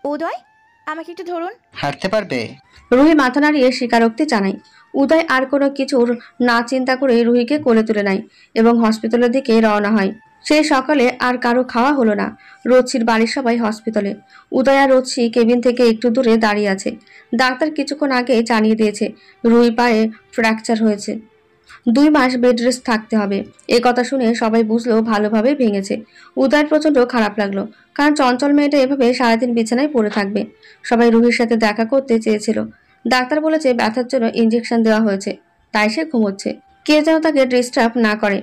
উদয়, আমাকে একটু ধরুন। হাঁটতে পারবে? রুহি মাথা নাড়িয়ে স্বীকারোক্তি জানায়। উদয় আর কোনো কিছুর না চিন্তা করে রুহিকে কোলে তুলে নেয় এবং হসপিটালের দিকে রওনা হয়। সেই সকালে আর কারো খাওয়া হলো না। রোচির বাড়ির সবাই হসপিটালে। উদয় আর রোচি কেবিন থেকে একটু দূরে দাঁড়িয়ে আছে। ডাক্তার কিছুক্ষণ আগে জানিয়ে দিয়েছে রুহি পায়ে ফ্র্যাকচার হয়েছে, 2 মাস বেড রেস্ট থাকতে হবে। এ কথা শুনে সবাই বুঝলো ভালোভাবে ভেঙেছে। উদয়ের প্রচন্ড খারাপ লাগলো, কারণ চঞ্চল মেয়েটা এভাবে সারাদিন বিছানায় পড়ে থাকবে। সবাই রুহির সাথে দেখা করতে চেয়েছিল। ডাক্তার বলেছে ব্যথার জন্য ইঞ্জেকশন দেওয়া হয়েছে, তাই সে ঘুমোচ্ছে। কে যেন তাকে ডিস্টার্ব না করে।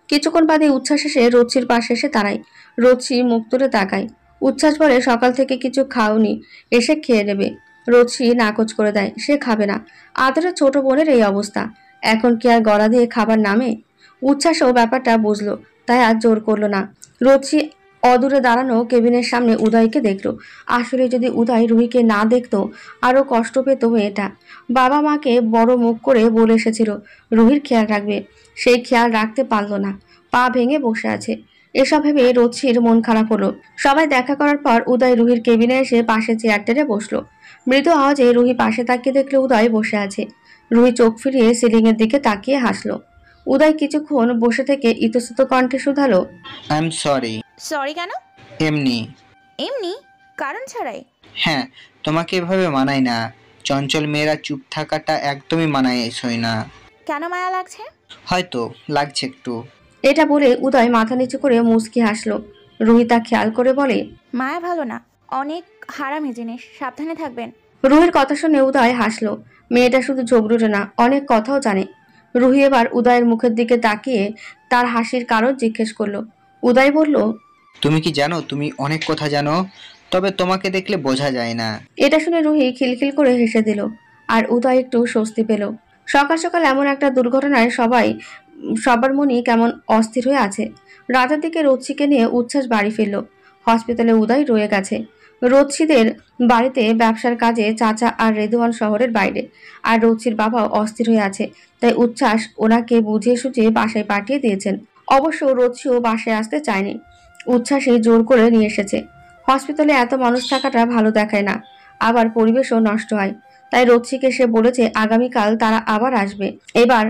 কিছুক্ষণ বাদে উচ্ছ্বাস এসে রোচির পাশে এসে দাঁড়ায়। রোচি মুখ তুলে তাকায়। উচ্ছ্বাস বলে সকাল থেকে কিছু খাওনি, এসে খেয়ে নেবে। রোচি নাকচ করে দেয়, সে খাবে না। আদরের ছোট বোনের এই অবস্থা, এখন কি আর গলা দিয়ে খাবার নামে? উচ্ছ্বাসও ব্যাপারটা বুঝলো, তাই আর জোর করলো না। রোচি অদূরে দাঁড়ানো কেবিনের সামনে উদয়কে দেখলো। আসলে যদি উদয় রুহিকে না দেখতো আরো কষ্ট পেত মেয়েটা। বাবা মাকে বড় মুখ করে বলে এসেছিল রুহির খেয়াল রাখবে, সেই খেয়াল রাখতে পারলো না, পা ভেঙে বসে আছে। এসব ভেবে রোচির মন খারাপ হলো। সবাই দেখা করার পর উদয় রুহির কেবিনে এসে পাশে চেয়ার টেনে বসলো। মৃদু আওয়াজে রুহি পাশে তাকিয়ে দেখলো উদয় বসে আছে। রুহি চোখ ফিরিয়ে সিলিং এর দিকে তাকিয়ে হাসলো। উদয় কিছুক্ষণ বসে থেকে ইতস্তত কণ্ঠে শুধালো, আই এম সরি। সরি কেন? এমনি। এমনি? কারণ ছাড়াই? হ্যাঁ, তোমাকে এভাবে মানায় না। চঞ্চল মেয়েরা চুপ থাকাটা একদমই মানায়সই না। কেন মায়া লাগছে? হয়তো লাগছে একটু। এটা বলে উদয় মাথা নিচু করে মুচকি হাসলো। রুহি তা খেয়াল করে বলে, মায়া ভালো না, অনেক হারামি জিনিস, সাবধানে থাকবেন। রুহির কথা শুনে উদয় হাসলো। মেয়েটা শুধু ঝগড়ুটে না, অনেক কথাও জানে। রুহি এবার উদয়ের মুখের দিকে তাকিয়ে তার হাসির কারণ জিজ্ঞেস করলো। উদয় বলল, তুমি কি জানো তুমি অনেক কথা জানো, তবে তোমাকে দেখলে বোঝা যায় না। এটা শুনে রুহি খিলখিল করে হেসে দিল। আর উদয় একটু স্বস্তি পেল। সকাল সকাল এমন একটা দুর্ঘটনায় সবার মনই কেমন অস্থির হয়ে আছে। রাতের দিকে রোচিকে নিয়ে উচ্ছ্বাস বাড়ি ফিরল। হসপিটালে উদয় রয়ে গেছে। রোচিদের বাড়িতে ব্যবসার কাজে চাচা আর রেদওয়ান শহরের বাইরে। আর রোচির বাবাও অস্থির হয়ে আছে, তাই উচ্ছ্বাস ওনাকে বুঝিয়ে সুঝিয়ে বাসায় পাঠিয়ে দিয়েছেন। অবশ্য রোচিও বাসায় আসতে চায়নি, উচ্ছ্বাসই জোর করে নিয়ে এসেছে। হসপিটালে এত মানুষ থাকাটা ভালো দেখায় না, আবার পরিবেশও নষ্ট হয়। তাই রোচিকে সে বলেছে আগামীকাল তারা আবার আসবে। এবার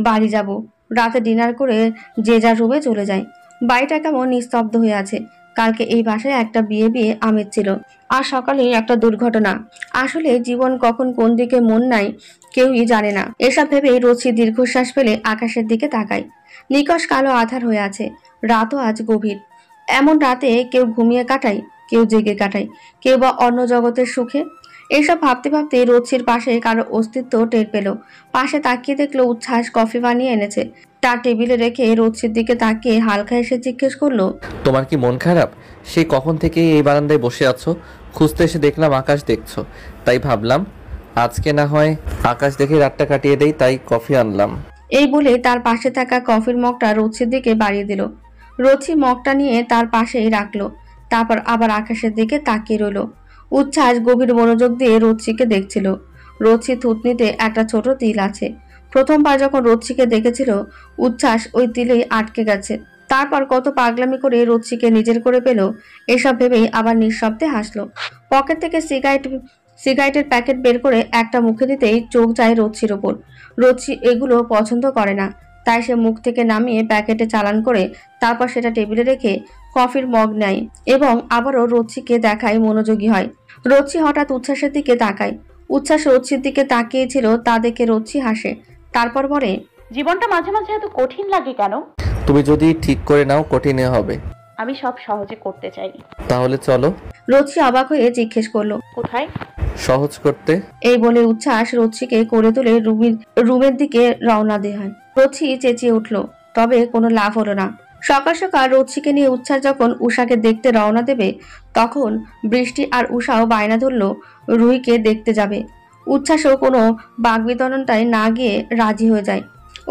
বাড়ি যাব, রাতে ডিনার করে যে যার রুমে চলে যায়। বাড়িটা কেমন নিস্তব্ধ হয়ে আছে। কালকে এই বাসায় একটা বিয়ে আমেজ ছিল, আর সকালে একটা দুর্ঘটনা। আসলে জীবন কখন কোন দিকে মন নাই কেউই জানে না। এসব ভেবেই রোচি দীর্ঘশ্বাস ফেলে আকাশের দিকে তাকায়। নিকষ কালো আধার হয়ে আছে, রাতও আজ গভীর। এমন রাতে কেউ ঘুমিয়ে কাটায়, কেউ জেগে কাটায়, কেউ বা অন্য জগতের সুখে। এসব ভাবতে ভাবতে রোচির পাশে কারো অস্তিত্ব টের পেল। পাশে তাকিয়ে দেখলো উচ্ছ্বাস কফি বানিয়ে এনেছে, তার টেবিলে রেখে রোচির দিকে তাকিয়ে হালকা এসে জিজ্ঞেস করলো, তোমার কি মন খারাপ? সেই কখন থেকে এই বারান্দায় বসে আছো, খুঁজতে এসে দেখলাম আকাশ দেখছো, তাই ভাবলাম আজকে না হয় আকাশ দেখে রাতটা কাটিয়ে দেই, তাই কফি আনলাম। এই বলে তার পাশে থাকা কফির মগটা রোচির দিকে বাড়িয়ে দিল। রোচি মগটা নিয়ে তার পাশেই রাখলো, তারপর আবার আকাশের দিকে তাকিয়ে রইল। উচ্ছ্বাস গভীর মনোযোগ দিয়ে রোচিকে দেখছিল। রোচি থুতনিতে একটা ছোট তিল আছে। প্রথমবার যখন রোচিকে দেখেছিল উচ্ছ্বাস ওই তিলেই আটকে গেছে। তারপর কত পাগলামি করে রোচিকে নিজের করে পেল, এসব ভেবেই আবার নিঃশব্দে হাসলো। পকেট থেকে সিগারেটের প্যাকেট বের করে একটা মুখে দিতেই চোখ যায় রোচির ওপর। রোচি এগুলো পছন্দ করে না, তাই সে মুখ থেকে নামিয়ে প্যাকেটে চালান করে তারপর সেটা টেবিলে রেখে কফির মগ নেয় এবং আবারও রোচিকে দেখায় মনোযোগী হয়। রোচি হঠাৎ উচ্ছ্বাসের দিকে তাকায়। উচ্ছ্বাস রোচির দিকে তাকিয়েছিল, তা দেখে রোচি হাসে। তারপর বলে, জীবনটা মাঝে মাঝে এত কঠিন লাগে কেন? তুমি যদি ঠিক করে নাও কঠিনে হবে। আমি সব সহজে করতে চাই। তাহলে চলো। রোচি অবাক হয়ে জিজ্ঞেস করলো, কোথায়? সহজ করতে। এই বলে উচ্ছ্বাস রোচিকে করে তুলে রুমের দিকে রওনা দেয় হয়। রোচি চেঁচিয়ে উঠলো, তবে কোনো লাভ হলো না। সকাল সকাল রোচিকে নিয়ে উচ্ছ্বাস যখন উষাকে দেখতে রওনা দেবে, তখন বৃষ্টি আর উষাও বায়না ধরলো রুহিকে দেখতে যাবে। উচ্ছ্বাসও কোনো বাগবিতণ্ডায় না গিয়ে রাজি হয়ে যায়।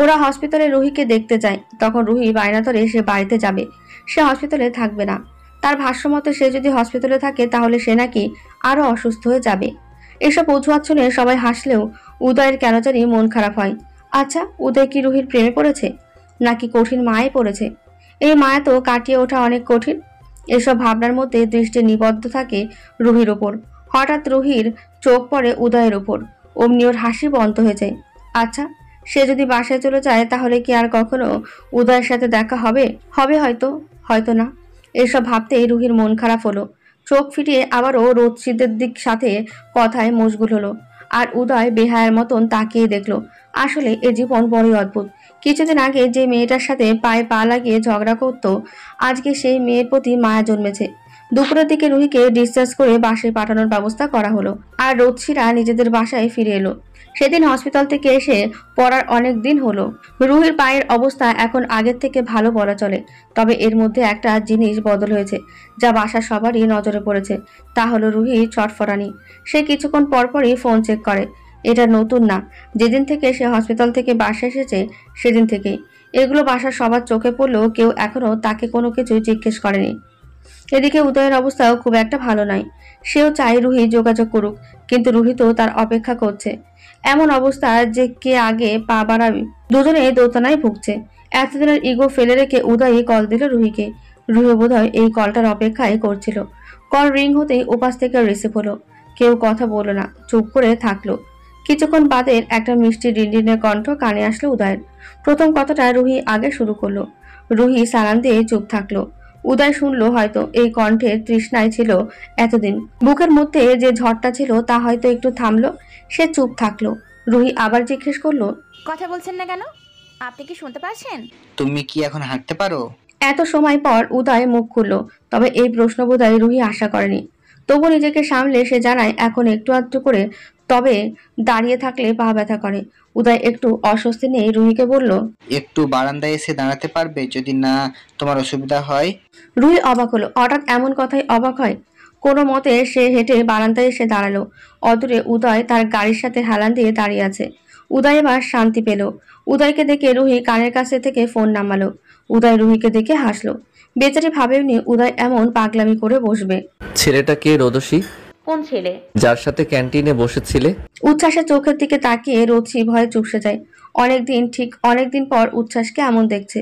ওরা হসপিটালে রুহিকে দেখতে যায়। তখন রুহি বায়না ধরে সে বাড়িতে যাবে, সে হসপিটালে থাকবে না। তার ভাষ্যমতে সে যদি হসপিটালে থাকে তাহলে সে নাকি আরো অসুস্থ হয়ে যাবে। এসব অজুহাত শুনে সবাই হাসলেও উদয়ের কেন জানি মন খারাপ হয়। আচ্ছা, উদয় কি রুহির প্রেমে পড়েছে, নাকি কঠিন মায়ে পড়েছে? এই মায়া তো কাটিয়ে ওঠা অনেক কঠিন। এসব ভাবনার মধ্যে দৃষ্টি নিবদ্ধ থাকে রুহির ওপর। হঠাৎ রুহির চোখ পড়ে উদয়ের ওপর। অমনি ওর হাসি বন্ধ হয়ে যায়। আচ্ছা, সে যদি বাসায় চলে যায় তাহলে কি আর কখনো উদয়ের সাথে দেখা হবে? হবে হয়তো, হয়তো না। এসব ভাবতেই রুহির মন খারাপ হলো। চোখ ফিরিয়ে আবারও রোদশিদের দিক সাথে কথায় মশগুল হলো। আর উদয় বেহায়ার মতন তাকিয়ে দেখলো। আসলে এ জীবন বড়ই অদ্ভুত। কিছুদিন আগে যে মেয়েটার সাথে পায়ে পা লাগিয়ে ঝগড়া করতো, আজকে সেই মেয়ের প্রতি মায়া জন্মেছে। দুপুরের দিকে রুহিকে ডিসচার্জ করে বাসায় পাঠানোর ব্যবস্থা করা হলো। আর রোদশিরা নিজেদের বাসায় ফিরে এলো। সেদিন হসপিটাল থেকে এসে পড়ার অনেক দিন হলো। রুহির পায়ের অবস্থা এখন আগের থেকে ভালো বলা চলে। তবে এর মধ্যে একটা জিনিস বদল হয়েছে, যা বাসার সবারই নজরে পড়েছে। তা হলো রুহি ছটফটানি। সে কিছুক্ষণ পরপরই ফোন চেক করে। এটা নতুন না, যেদিন থেকে সে হসপিটাল থেকে বাসায় এসেছে সেদিন থেকেই। এগুলো বাসার সবার চোখে পড়লেও কেউ এখনো তাকে কোনো কিছু জিজ্ঞেস করেনি। এদিকে উদয়ের অবস্থাও খুব একটা ভালো নয়। সেও চায় রুহি যোগাযোগ করুক, কিন্তু রুহি তো তার অপেক্ষা করছে। এমন অবস্থা যে কে আগে পা বাড়াবে। দুজনে দোতনায় ভুগছে। এতদিনের ইগো ফেলে রেখে উদয়ই কল দিল রুহিকে। রুহি বোধহয় এই কলটার অপেক্ষায় করছিল। কল রিং হতেই উপাস থেকে রিসিভ হলো। কেউ কথা বলল না, চুপ করে থাকলো। কিছুক্ষণ বাদে একটা মিষ্টি রিনরিনের কণ্ঠ কানে আসলো উদয়ের। প্রথম কথাটা রুহি আগে শুরু করলো। রুহি সালাম দিয়ে চুপ থাকলো। উদয় শুনলো হয়তো এই কণ্ঠের তৃষ্ণায় ছিল এতদিন। বুকের মধ্যে যে ঝড়টা ছিল তা হয়তো একটু থামলো। সে চুপ থাকলো। রুহি আবার জিজ্ঞেস করলো, কথা বলছেন না কেন? আপনি কি শুনতে পাচ্ছেন? তুমি কি এখন হাঁটতে পারো? এত সময় পর উদয় মুখ খুললো। তবে এই প্রশ্ন বোধহয় রুহি আশা করেনি। তবু নিজেকে সামলে সে জানায় এখন একটু আধটু করে, তবে দাঁড়িয়ে থাকলে পা ব্যথা করে। উদয় একটু অস্বস্তি নিয়ে রুহিকে বলল, একটু বারান্দায় এসে দাঁড়াতে পারবে যদি না তোমার অসুবিধা হয়? রুহি অবাক হলো। হঠাৎ এমন কথাই অবাক হয়? কোনো মতে সে হেঁটে বারান্দায় এসে দাঁড়ালো। অদূরে উদয় তার গাড়ির সাথে হেলান দিয়ে দাঁড়িয়ে আছে। উদয় এবার শান্তি পেল। উদয়কে দেখে রুহি কানের কাছে থেকে ফোন নামালো। উদয় রুহিকে দেখে হাসলো। বেচারি ভাবেওনি উদয় এমন পাগলামি করে বসবে। ছেলেটা কে রোদসী? কোন ছেলে? যার সাথে ক্যান্টিনে বসেছিলে? উচ্ছ্বাসের চোখের দিকে তাকিয়ে রোদসী ভয়ে চুপসে যায়। অনেকদিন পর উচ্ছ্বাসকে এমন দেখছে।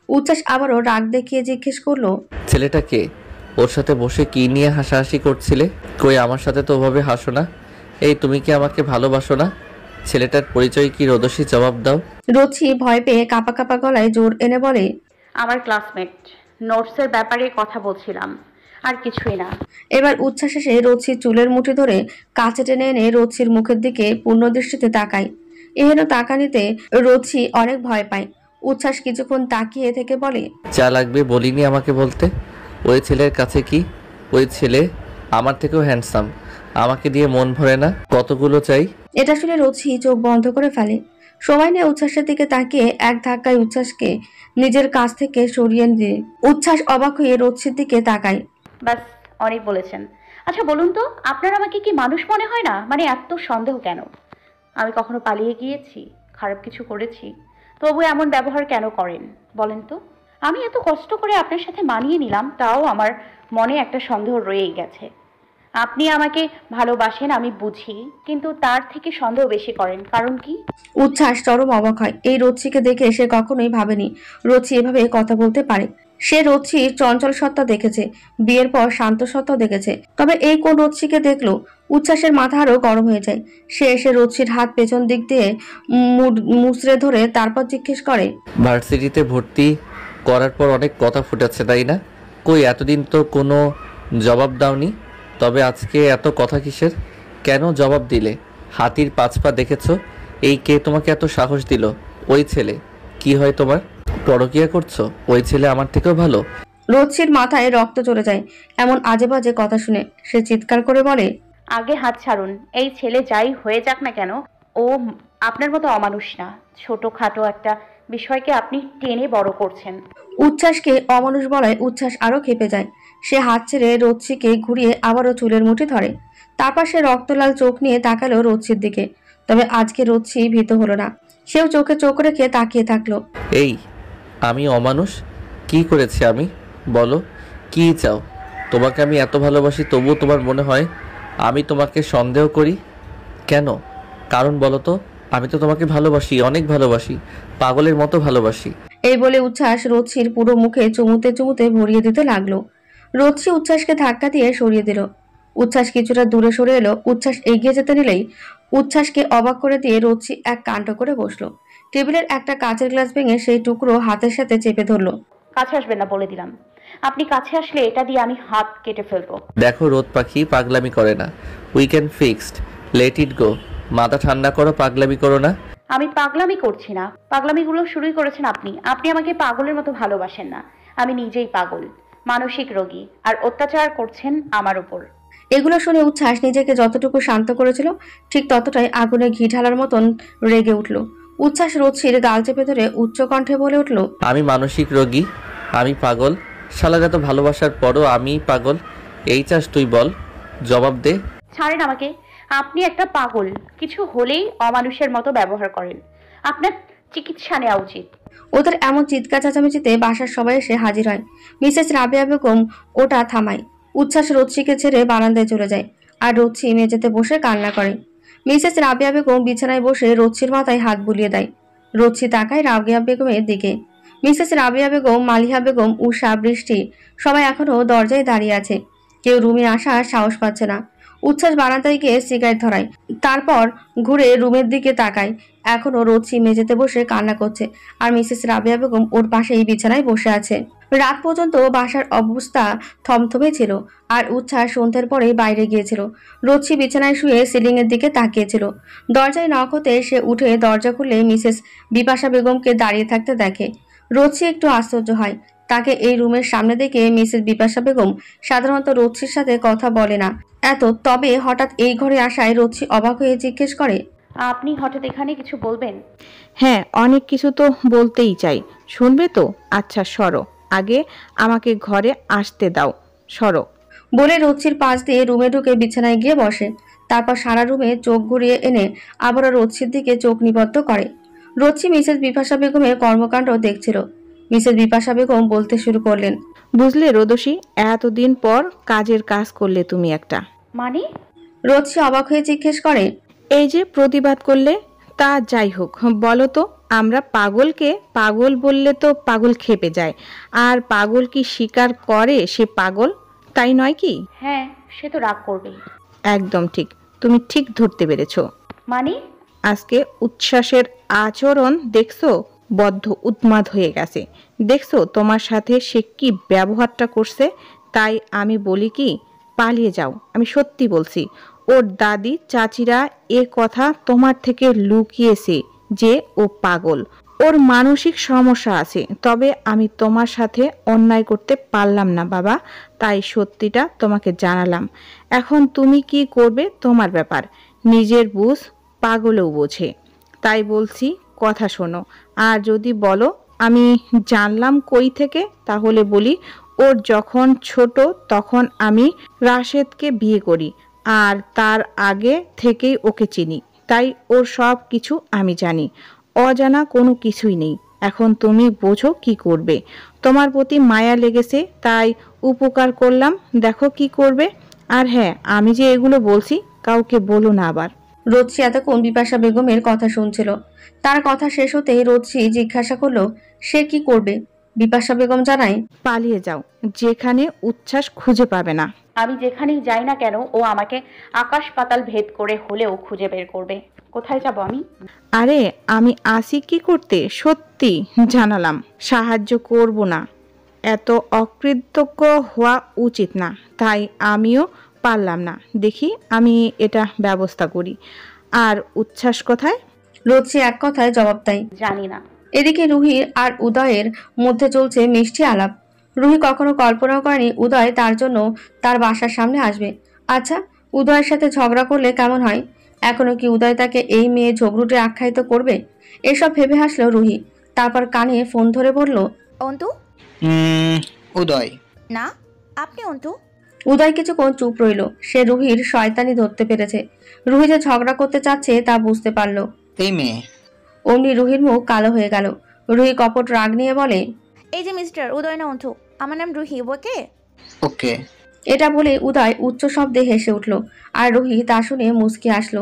উচ্ছ্বাস আবারও রাগ দেখিয়ে জিজ্ঞেস করলো, ছেলেটা কে? ওর সাথে বসে কি নিয়ে হাসাহাসি করছিলে? কই আমার সাথে তো ওভাবে হাসো না। এই তুমি কি আমাকে ভালোবাসো না? ছেলেটার পরিচয় কি রোদসী? জবাব দাও। রোদসী ভয় পেয়ে কাঁপা কাঁপা গলায় জোর এনে বলে, আমার ক্লাসমেট। নোটসের ব্যাপারে কথা বলছিলাম, আর কিছুই না। এবার উচ্ছ্বাস এসে রোদসির চুলের মুঠি ধরে কাছে টেনে এনে রোদসির মুখের দিকে পূর্ণ দৃষ্টিতে তাকায়। এহেন তাকানিতে রোদসি অনেক ভয় পায়। উচ্ছ্বাস কিছুক্ষণ তাকিয়ে থেকে বলে, যা লাগবে বলিনি আমাকে বলতে? ওই ছেলের কাছে কি? ওই ছেলে আমার থেকেও হ্যান্ডসাম। আমাকে দিয়ে মন ভরে না। কতগুলো চাই? এটা শুনে রোদসি চোখ বন্ধ করে ফেলে। সময় নিয়ে উচ্ছ্বাসের দিকে তাকিয়ে এক ধাক্কায় উচ্ছ্বাসকে নিজের কাছ থেকে সরিয়ে দিয়ে উচ্ছ্বাস অবাক হয়ে রোদসির দিকে তাকায়। ব্যাস, অনেক বলেছেন। আচ্ছা বলুন তো, আপনার আমাকে কি মানুষ মনে হয় না? মানে এত সন্দেহ কেন? আমি কখনো পালিয়ে গিয়েছি? খারাপ কিছু করেছি? তবু এমন ব্যবহার কেন করেন বলেন তো? আমি এত কষ্ট করে আপনার সাথে মানিয়ে নিলাম, তাও আমার মনে একটা সন্দেহ রয়েই গেছে। আপনি আমাকে ভালোবাসেন আমি বুঝি, কিন্তু তার থেকে সন্দেহ বেশি করেন। কারণ কি? উচ্ছ্বাস চরম অবাক হয়। এই রোদসিকে দেখে সে কখনোই ভাবেনি রোদসি এভাবে কথা বলতে পারে। সে রোদসির চঞ্চল সত্তা দেখেছে, বিয়ের পর শান্ত সত্তা দেখেছে, তবে এই কোন রোদসিকে দেখলো? উচ্ছ্বাসের মাথা আরো গরম হয়ে যায়। সে এসে রোদসির হাত পেছন দিক দিয়ে মুচড়ে ধরে তারপর জিজ্ঞেস করে, ভার্সিটিতে ভর্তি করার পর অনেক কথা ফুটেছে তাই না? কই এতদিন তো কোনো জবাব দাওনি। তবে আজকে এত কথা কিসের? কেন জবাব দিলে? হাতির পাঁচ পা দেখেছো? এই কে তোমাকে এত সাহস দিল? ওই ছেলে। কি হয় তোমার? পরকিয়া করছো? ওই ছেলে আমার থেকেও ভালো? রোদসির মাথায় রক্ত চলে যায় এমন আজে বাজে কথা শুনে। সে চিৎকার করে বলে, আগে হাত ছাড়ুন। এই ছেলে যাই হয়ে যাক না কেন, ও আপনার মতো অমানুষ না। ছোটখাটো একটা বিষয়কে আপনি টেনে বড় করছেন। উচ্ছ্বাসকে অমানুষ বলায় উচ্ছ্বাস আরো খেপে যায়। সে হাত ছেড়ে রোদসিকে ঘুরিয়ে আবারও চুলের মুঠি ধরে। তারপর সে রক্তলাল চোখ নিয়ে তাকালো রোদসির দিকে। তবে আজকে রোদসি ভীত হলো না। সেও চোখে চোখ রেখে তাকিয়ে থাকলো। এই আমি অমানুষ? কি করেছি আমি? বলো কি চাও? তোমাকে আমি এত ভালোবাসি তবুও তোমার মনে হয় আমি তোমাকে সন্দেহ করি কেন? কারণ বলো তো? আমি তো তোমাকে ভালোবাসি, অনেক ভালোবাসি, পাগলের মতো ভালোবাসি। এই বলে উচ্ছ্বাস রোদসির পুরো মুখে চুমুতে চুমুতে ভরিয়ে দিতে লাগলো। রোচি উচ্ছ্বাসকে ধাক্কা দিয়ে সরিয়ে দিল। উচ্ছ্বাস কিছুটা দূরে সরে এলো। উচ্ছ্বাস এগিয়ে যেতে নিলেই উচ্ছ্বাসকে অবাক করে দিয়ে রোচি এক কাণ্ড করে বসলো। টেবিলের একটা কাঁচের গ্লাস ভেঙে সেই টুকরো হাতের সাথে চেপে ধরলো। কাছে আসবেন না বলে দিলাম। আপনি কাছে আসলে এটা দিয়ে আমি হাত কেটে ফেলবো। দেখো রোদ পাখি পাগলামি করে না। উইকেন্ড ফিক্সড, লেট ইট গো। মাথা ঠান্ডা করো, পাগলামি করো না। আমি পাগলামি করছি না, পাগলামিগুলো শুরুই করেছেন আপনি। আপনি আমাকে পাগলের মতো ভালোবাসেন না। আমি নিজেই পাগল, মানসিক রোগী, আর অত্যাচার করছেন আমার উপর। এগুলো শুনে উচ্ছ্বাস নিজেকে যতটুকু শান্ত করেছিল ঠিক ততটাই আগুনে ঘি ঢালার মতন রেগে উঠল। উচ্ছ্বাস রোচির গাল চেপে ধরে উচ্চ কণ্ঠে বলে উঠল, আমি মানসিক রোগী, আমি পাগল। শালার এত ভালোবাসার পরও আমি পাগল, এই চাস তুই? বল, জবাব দে। ছাড়েন আমাকে। আপনি একটা পাগল, কিছু হলেই অমানুষের মতো ব্যবহার করেন। আপনার চিকিৎসা নেওয়া উচিত। ওদের এমন চিৎকার চেঁচামেচিতে বাসার সবাই এসে হাজির হয়। মিসেস রাবেয়া বেগম ওটা থামায়। উচ্ছ্বাস রোচিকে ছেড়ে বারান্দায় চলে যায় আর রোচি মেঝেতে বসে কান্না করে। মিসেস রাবেয়া বেগম বিছানায় বসে রোচির মাথায় হাত বুলিয়ে দেয়। রোচি তাকায় রাবেয়া বেগমের দিকে। মিসেস রাবেয়া বেগম, মালিহা বেগম, উষা, বৃষ্টি সবাই এখনো দরজায় দাঁড়িয়ে আছে। কেউ রুমে আসার সাহস পাচ্ছে না। উচ্ছ্বাস বারান্দায় গিয়ে সিগারেট ধরায়, তারপর ঘুরে রুমের দিকে তাকায়। এখনো রোচি মেঝেতে বসে কান্না করছে আর মিসেস রাবেয়া বেগম ওর পাশেই বিছানায় বসে আছে। রাত পর্যন্ত বাসার অবস্থা থমথমে ছিল আর উচ্ছ্বাস সন্ধ্যের পরে বাইরে গিয়েছিল। রোচি বিছানায় শুয়ে সিলিং এর দিকে তাকিয়েছিল। দরজায় নক হতে সে উঠে দরজা খুলে মিসেস বিপাশা বেগমকে দাঁড়িয়ে থাকতে দেখে। রোচি একটু আশ্চর্য হয়। তাকে এই রুমের সামনে দেখে মিসেস বিপাশা বেগম সাধারণত রোচির সাথে কথা বলে না তবে হঠাৎ এই ঘরে আসায় রোচি অবাক হয়ে জিজ্ঞেস করে, আপনি হঠাৎ এখানে কিছু বলবেন? হ্যাঁ, অনেক কিছু তো বলতেই চাই। শুনবে তো? আচ্ছা সরো, আগে আমাকে ঘরে আসতে দাও, সরো। বলে রোচির পাশ দিয়ে রুমে ঢুকে বিছানায় গিয়ে বসে। তারপর সারা রুমে চোখ ঘুরিয়ে এনে আবারও রোচির দিকে চোখ নিবদ্ধ করে। রোচি মিসেস বিপাশা বেগমের কর্মকাণ্ড দেখছিল। মিসেস বিপাশা বেগম বলতে শুরু করলেন, বুঝলে রোদসী, এতদিন পর কাজের কাজ করলে তুমি একটা। মানে? রোচি অবাক হয়ে জিজ্ঞেস করে, এই যে প্রতিবাদ করলে, তা যাই হোক, বলো তো, আমরা পাগলকে পাগল বললে তো পাগল খেপে যায়, আর পাগল কি স্বীকার করে সে পাগল, তাই নয় কি? হ্যাঁ, সে তো রাগ করবেই। একদম ঠিক, তুমি ঠিক ধরতে পেরেছো। মানে? আজকে উচ্ছ্বাসের আচরণ দেখছো, বদ্ধ উন্মাদ হয়ে গেছে। দেখছো তোমার সাথে সে কি ব্যবহারটা করছে। তাই আমি বলি কি, পালিয়ে যাও। আমি সত্যি বলছি, ওর দাদি চাচিরা এ কথা তোমার থেকে লুকিয়েছে যে ও পাগল, ওর মানসিক সমস্যা আছে। তবে আমি তোমার সাথে অন্যায় করতে পারলাম না বাবা, তাই সত্যিটা তোমাকে জানালাম। এখন তুমি কি করবে তোমার ব্যাপার, নিজের বুঝ পাগলেও বোঝে। তাই বলছি, কথা শোনো। আর যদি বলো আমি জানলাম কই থেকে, তাহলে বলি, ওর যখন ছোট তখন আমি রাশেদকে বিয়ে করি, আর তার আগে থেকেই ওকে চিনি। তাই ওর সব কিছু আমি জানি, অজানা কোনো কিছুই নেই। এখন তুমি বোঝো কি করবে। তোমার প্রতি মায়া লেগেছে তাই উপকার করলাম, দেখো কি করবে। আর হ্যাঁ, আমি যে এগুলো বলছি কাউকে বলো না আবার। রোচি এতক্ষণ বিপাশা বেগমের কথা শুনছিল। তার কথা শেষ হতেই রোচি জিজ্ঞাসা করলো, সে কি করবে? বিপাশা বেগম জানায়, পালিয়ে যাও, যেখানে উচ্ছ্বাস খুঁজে পাবে না। আমি যেখানেই যাই না কেন, ও আমাকে আকাশ পাতাল ভেদ করে হলেও খুঁজে বের করবে। কোথায় যাব আমি? আরে আমি আসি কি করতে, সত্যি জানালাম, সাহায্য করব না। এত অকৃতজ্ঞ হওয়া উচিত না, তাই আমিও পারলাম না। দেখি আমি এটা ব্যবস্থা করি। আর উচ্ছ্বাস কোথায়? রোচি এক কথায় জবাব দেয়, জানি না। এদিকে রুহি আর উদয়ের মধ্যে চলছে মিষ্টি আলাপ। রুহি কখনো কল্পনাও করেনি উদয় তার জন্য তার বাসার সামনে আসবে। আচ্ছা, উদয়ের সাথে ঝগড়া করলে কেমন হয়? এখনো কি উদয় তাকে এই মেয়ে ঝগড়ুটে আখ্যায়িত করবে? এসব ভেবে হাসলো রুহি। তারপর কানে ফোন ধরে বলল, অন্তু? উদয়। না, আপনি অন্তু? উদয় কিছুক্ষণ চুপ রইল। সে রুহির শয়তানি ধরতে পেরেছে। রুহি যে ঝগড়া করতে চাচ্ছে তা বুঝতে পারলো। এই মেয়ে। অমনি রুহির মুখ কালো হয়ে গেল। রুহি কপট রাগ নিয়ে বলে, এই যে মিস্টার উদয় না অন্তু, আমার নাম রুহি, ওকে? ওকে। এটা বলে উদয় উচ্চ শব্দে হেসে উঠল আর রুহি তা শুনে মুচকি আসলো।